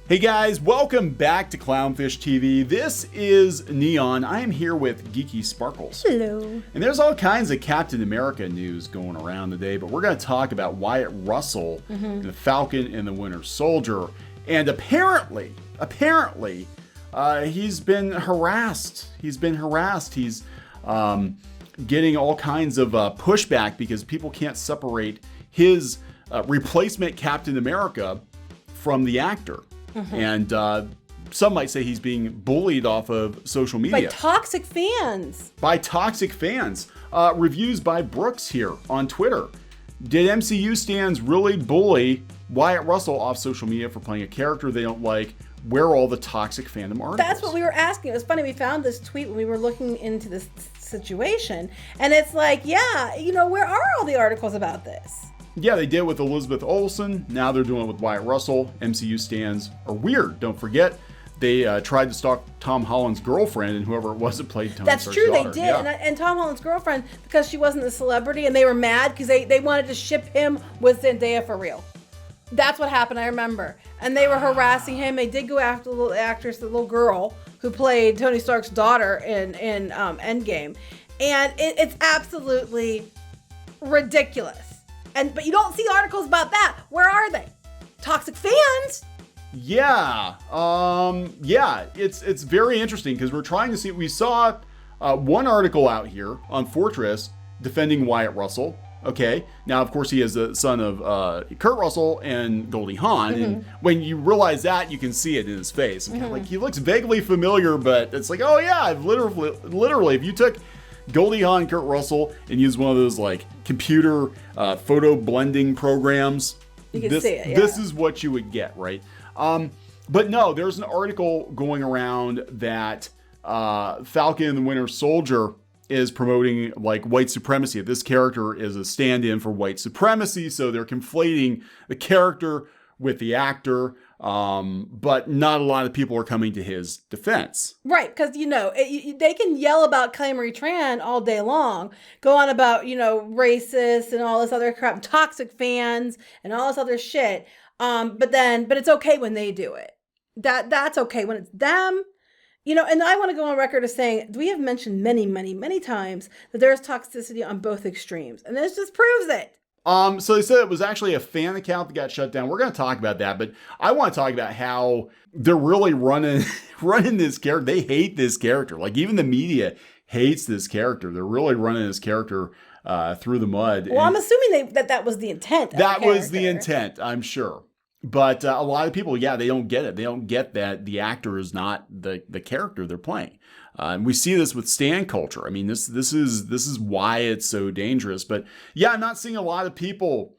Hey guys, welcome back to Clownfish TV. This is Kneon. I am here with Geeky Sparkles. Hello. And there's all kinds of Captain America news going around today, but we're going to talk about Wyatt Russell and the Falcon and the Winter Soldier. And apparently, he's been harassed. He's getting all kinds of pushback because people can't separate his replacement Captain America from the actor. And some might say he's being bullied off of social media. By toxic fans. Reviews by Brooks here on Twitter. Did MCU stans really bully Wyatt Russell off social media for playing a character they don't like? Where are all the toxic fandom articles? That's what we were asking. It was funny. We found this tweet when we were looking into this situation. And it's like, yeah, where are all the articles about this? Yeah, they did with Elizabeth Olsen. Now they're doing it with Wyatt Russell. MCU stans are weird. Don't forget, they tried to stalk Tom Holland's girlfriend and whoever it was that played Tony Stark's daughter. That's true, they did. Yeah. And Tom Holland's girlfriend, because she wasn't a celebrity, and they were mad because they wanted to ship him with Zendaya for real. That's what happened, I remember. And they were harassing him. They did go after the little actress, the little girl who played Tony Stark's daughter in Endgame. And it's absolutely ridiculous. But you don't see articles about that. Where are they? Toxic fans? Yeah. It's very interesting because we're trying to see. We saw one article out here on Fortress defending Wyatt Russell. Okay. Now, of course, he is the son of Kurt Russell and Goldie Hawn. Mm-hmm. And when you realize that, you can see it in his face. And kind of like, he looks vaguely familiar, but it's like, oh yeah, I've literally, if you took Goldie Hawn, Kurt Russell, and use one of those like computer photo blending programs, you can see it. Yeah. This is what you would get, right? But no, there's an article going around that Falcon and the Winter Soldier is promoting like white supremacy. This character is a stand-in for white supremacy, so they're conflating the character with the actor. But not a lot of people are coming to his defense. Right, because, they can yell about Clamory Tran all day long, go on about, racist and all this other crap, toxic fans and all this other shit. But it's okay when they do it. That's okay when it's them. And I want to go on record as saying, we have mentioned many, many, many times that there's toxicity on both extremes. And this just proves it. So they said it was actually a fan account that got shut down. We're going to talk about that, but I want to talk about how they're really running this character. They hate this character. Like even the media hates this character. They're really running this character through the mud. Well, I'm assuming that was the intent. That was the intent, I'm sure. But a lot of people, they don't get it. They don't get that the actor is not the character they're playing. And we see this with stan culture. I mean, this is why it's so dangerous. But yeah, I'm not seeing a lot of people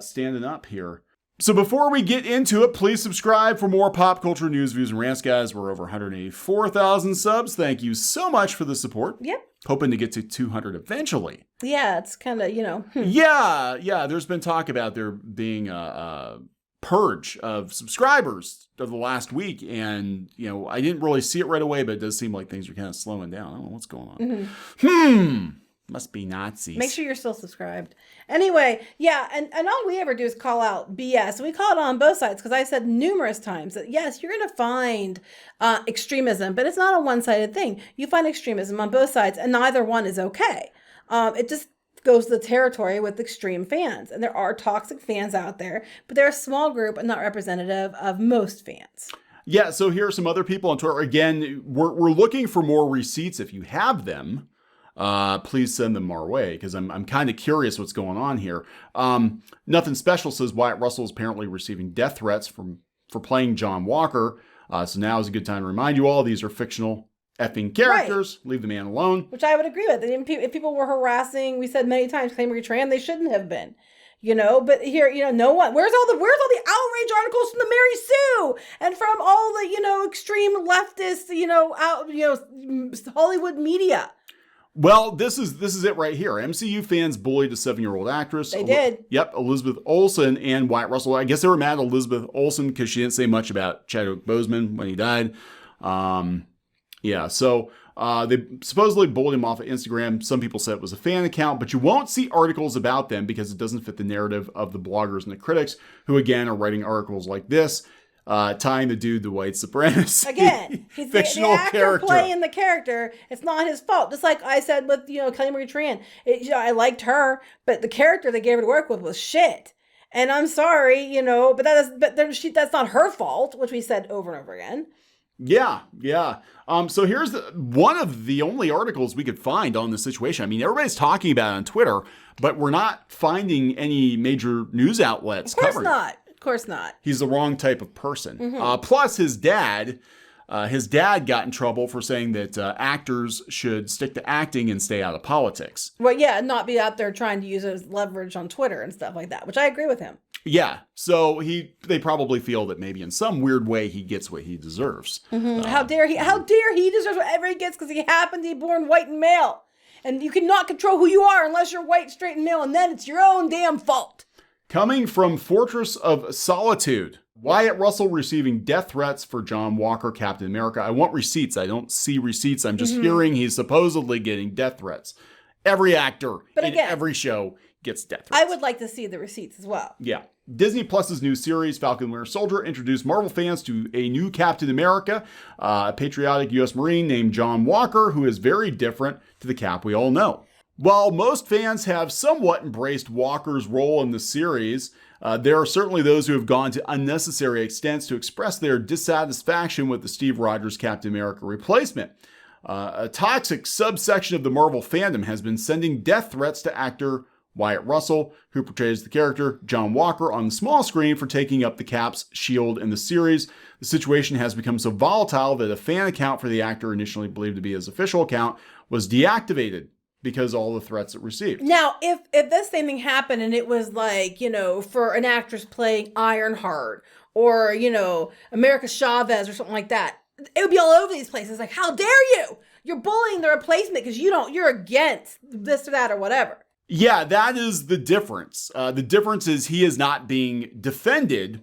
standing up here. So before we get into it, please subscribe for more pop culture news, views, and rants, guys. We're over 184,000 subs. Thank you so much for the support. Yep. Hoping to get to 200 eventually. Yeah, it's kind of, Yeah. There's been talk about there being a purge of subscribers of the last week, and I didn't really see it right away, but it does seem like things are kind of slowing down. I don't know what's going on. Must be Nazis. Make sure you're still subscribed. Anyway, yeah, and all we ever do is call out BS. We call it on both sides because I said numerous times that yes, you're going to find extremism, but it's not a one-sided thing. You find extremism on both sides, and neither one is okay. It just goes to the territory with extreme fans. And there are toxic fans out there, but they're a small group and not representative of most fans. Yeah, so here are some other people on Twitter. Again, we're looking for more receipts. If you have them, please send them our way, because I'm kind of curious what's going on here. Nothing Special says Wyatt Russell is apparently receiving death threats for playing John Walker. So now is a good time to remind you all these are fictional effing characters. Right. Leave the man alone. Which I would agree with. If people were harassing, we said many times, Clamory Tran, they shouldn't have been. But here, no one. Where's all the outrage articles from the Mary Sue and from all the extreme leftist Hollywood media? Well, this is it right here. MCU fans bullied a 7-year-old actress. They did. Yep, Elizabeth Olsen and Wyatt Russell. I guess they were mad at Elizabeth Olsen because she didn't say much about Chadwick Boseman when he died. Yeah, so they supposedly bullied him off of Instagram. Some people said it was a fan account, but you won't see articles about them because it doesn't fit the narrative of the bloggers and the critics who, again, are writing articles like this. tying the dude to white supremacy. Again, he's fictional the actor character playing the character. It's not his fault. Just like I said with Kelly Marie Tran, I liked her, but the character they gave her to work with was shit. And I'm sorry, but that's not her fault, which we said over and over again. Yeah. So here's one of the only articles we could find on the situation. I mean, everybody's talking about it on Twitter, but we're not finding any major news outlets covering it. Of course not. He's the wrong type of person. Plus, his dad got in trouble for saying that actors should stick to acting and stay out of politics. Well, yeah, and not be out there trying to use it as leverage on Twitter and stuff like that, which I agree with him. Yeah, so they probably feel that maybe in some weird way he gets what he deserves. How dare he? How dare he deserves whatever he gets because he happened to be born white and male. And you cannot control who you are unless you're white, straight, and male, and then it's your own damn fault. Coming from Fortress of Solitude, Wyatt Russell receiving death threats for John Walker, Captain America. I want receipts. I don't see receipts. I'm just hearing he's supposedly getting death threats. Every actor in every show gets death threats. I would like to see the receipts as well. Yeah. Disney Plus's new series, Falcon and Winter Soldier, introduced Marvel fans to a new Captain America, a patriotic U.S. Marine named John Walker, who is very different to the Cap we all know. While most fans have somewhat embraced Walker's role in the series, there are certainly those who have gone to unnecessary extents to express their dissatisfaction with the Steve Rogers Captain America replacement. A toxic subsection of the Marvel fandom has been sending death threats to actor Wyatt Russell, who portrays the character John Walker on the small screen for taking up the Cap's shield in the series. The situation has become so volatile that a fan account for the actor, initially believed to be his official account, was deactivated because of all the threats it received. Now, if this same thing happened and it was like, for an actress playing Ironheart or, America Chavez or something like that, it would be all over these places. Like, how dare you? You're bullying the replacement because you're against this or that or whatever. Yeah, that is the difference. The difference is he is not being defended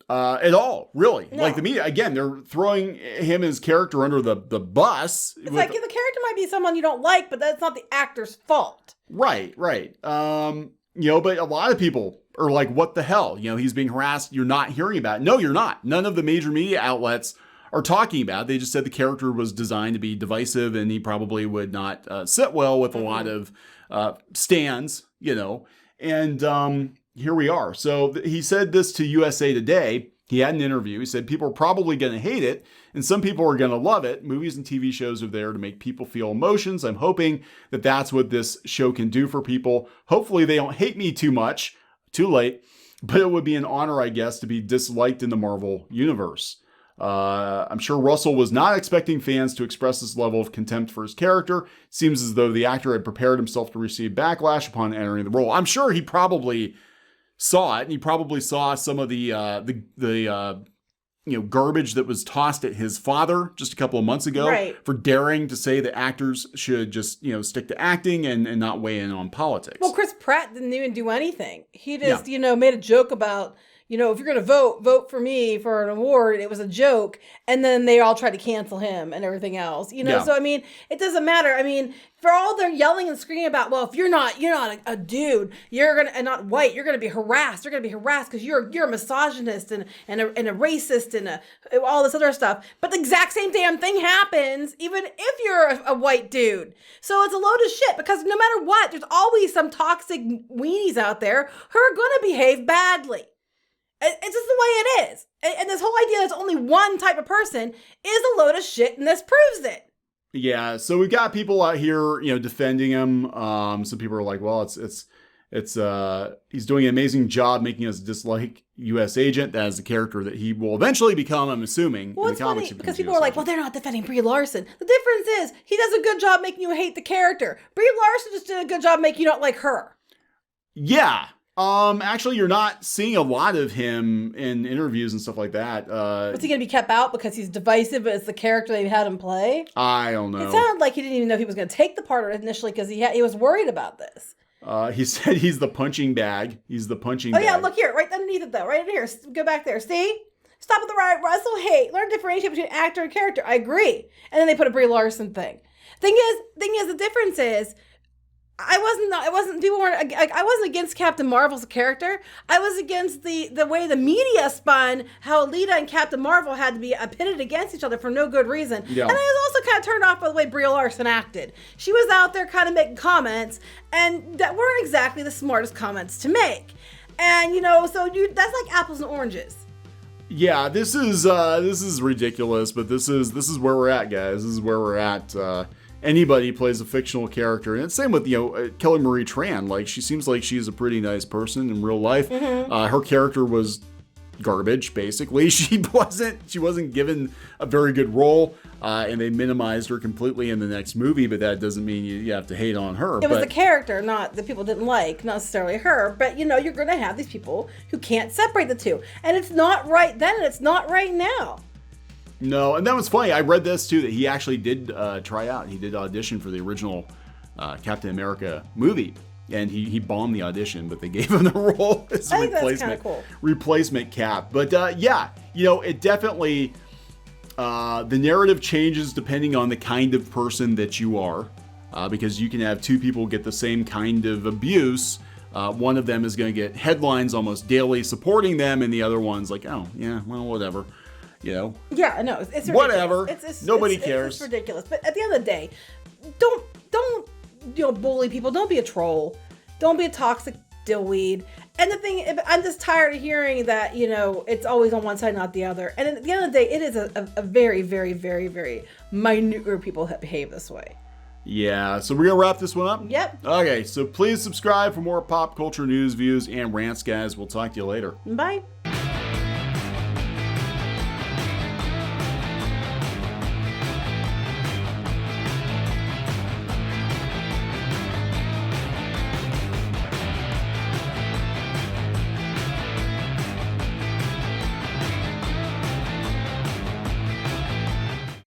at all, really. No. Like the media, again, they're throwing him, his character, under the bus. It's like the character might be someone you don't like, but that's not the actor's fault. Right. But a lot of people are like, what the hell? He's being harassed. You're not hearing about it. No, you're not. None of the major media outlets are talking about it. They just said the character was designed to be divisive and he probably would not sit well with a lot of stands, and here we are. So he said this to USA Today. He had an interview. He said people are probably going to hate it and some people are going to love it. Movies and TV shows are there to make people feel emotions. I'm hoping that that's what this show can do for people. Hopefully they don't hate me too much, too late, but it would be an honor, I guess, to be disliked in the Marvel universe. I'm sure Russell was not expecting fans to express this level of contempt for his character. Seems as though the actor had prepared himself to receive backlash upon entering the role. I'm sure he probably saw it, and he probably saw some of the garbage that was tossed at his father just a couple of months ago for daring to say that actors should just stick to acting and not weigh in on politics. Well, Chris Pratt didn't even do anything. He just made a joke about, if you're going to vote for me for an award, it was a joke. And then they all tried to cancel him and everything else, So, it doesn't matter. For all their yelling and screaming about, well, if you're not a dude, and not white, you're going to be harassed. You're going to be harassed because you're a misogynist and a racist and all this other stuff. But the exact same damn thing happens even if you're a white dude. So it's a load of shit because no matter what, there's always some toxic weenies out there who are going to behave badly. It's just the way it is. And this whole idea that it's only one type of person is a load of shit, and this proves it. Yeah, so we've got people out here, defending him. Some people are like, well, it's he's doing an amazing job making us dislike U.S. Agent. That is the character that he will eventually become, I'm assuming. Well, it's funny because people are like, well, they're not defending Brie Larson. The difference is he does a good job making you hate the character. Brie Larson just did a good job making you not like her. Yeah. Actually, you're not seeing a lot of him in interviews and stuff like that. Was he going to be kept out because he's divisive, but it's the character they had him play? I don't know. It sounded like he didn't even know if he was going to take the part initially because he was worried about this. He said he's the punching bag. He's the punching bag. Oh, yeah, look here, right underneath it, though. Right in here. Go back there. See? Stop at the right Russell hate. Learn to differentiate between actor and character. I agree. And then they put a Brie Larson thing. Thing is, the difference is, People weren't, I wasn't against Captain Marvel's character. I was against the way the media spun how Alita and Captain Marvel had to be pitted against each other for no good reason. Yeah. And I was also kind of turned off by the way Brie Larson acted. She was out there kind of making comments, and that weren't exactly the smartest comments to make. And, that's like apples and oranges. Yeah, this is ridiculous, but this is where we're at, guys. This is where we're at. Anybody plays a fictional character, and it's same with Kelly Marie Tran. Like, she seems like she's a pretty nice person in real life. Mm-hmm. Her character was garbage, basically. She wasn't given a very good role, and they minimized her completely in the next movie. But that doesn't mean you have to hate on her. It was the character, not the people didn't like, not necessarily her. But you're going to have these people who can't separate the two, and it's not right then, and it's not right now. No, and that was funny. I read this too, that he actually did try out. He did audition for the original Captain America movie, and he bombed the audition, but they gave him the role as a replacement Cap. But it definitely the narrative changes depending on the kind of person that you are, because you can have two people get the same kind of abuse. One of them is going to get headlines almost daily supporting them, and the other one's like, oh yeah, well, whatever. Yeah, no, it's ridiculous. Whatever. Nobody cares. It's ridiculous. But at the end of the day, don't bully people. Don't be a troll. Don't be a toxic dillweed. And the thing, I'm just tired of hearing that it's always on one side, not the other. And at the end of the day, it is a very, very, very, very minute group of people that behave this way. Yeah, so we're going to wrap this one up? Yep. Okay, so please subscribe for more pop culture news, views, and rants, guys. We'll talk to you later. Bye.